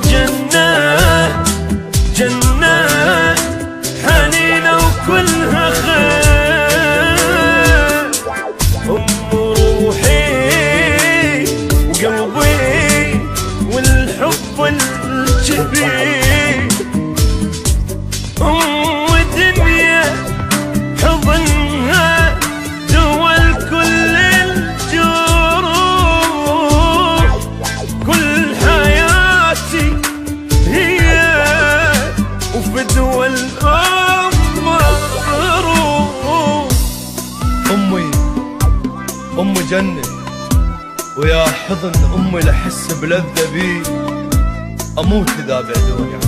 جنة جنة حنينة وكلها خير، أم روحي وقلبي والحب الكبير، أم دنيا حضنها دول كل الجروح، كل حياتي هي وفدوى الأم مغروح. أمي جنة، ويا حضن أمي لحس بلذة بي أموت إذا بعدوني عنك.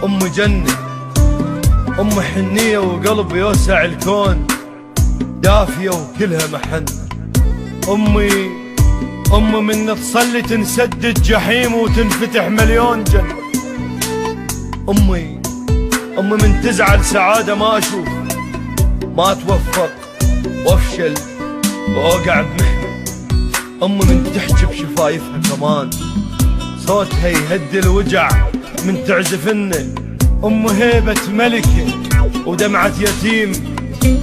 أمي جنة، أمي حنية وقلب يوسع الكون، دافية وكلها محن. أمي من تصلي تنسد الجحيم وتنفتح مليون جنة. أمي من تزعل سعادة ما أشوف، ما أتوفق وأفشل وأوقع بمحنة. أمي من تحجب شفايفها كمان، صوتها يهدي الوجع من تعزفنه. هيبة ملكة ودمعة يتيم،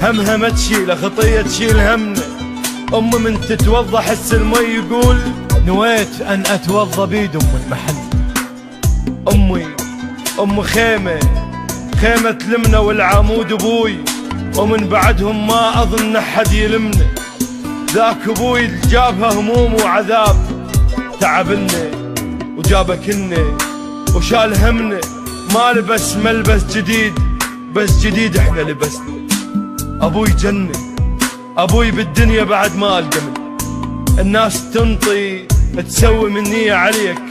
همها ما تشيل خطية تشيل همنا. من تتوضى حس المي يقول نويت أن أتوضى بيد المحن. أمي خيمة تلمنا والعمود أبوي، ومن بعدهم ما أظن أحد يلمنا. ذاك أبوي جابها هموم وعذاب، تعبنا وجابكنا وشال همنا. ما لبس ملبس جديد، بس جديد احنا لبسنا. أبوي جنة، أبوي بالدنيا بعد ما القمن. الناس تنطي تسوي مني عليك،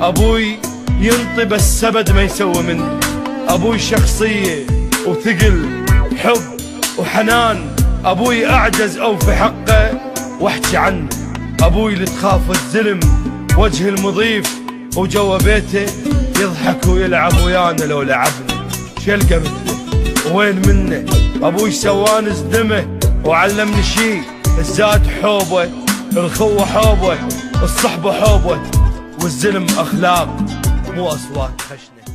أبوي ينطي بس سبد ما يسوي مني. أبوي شخصية وثقل حب وحنان، أبوي أعجز أو في حقه واحكي عنه. أبوي اللي تخاف الزلم وجه المضيف، وجوا بيته يضحك ويلعب ويانا لو لعبنا. شلقه مثله وين منه؟ أبوي سواني زدمه وعلمني شي، الزاد حوبه، الخوة حوبه، الصحبة حوبه، والزلم أخلاق مو أصوات خشنة.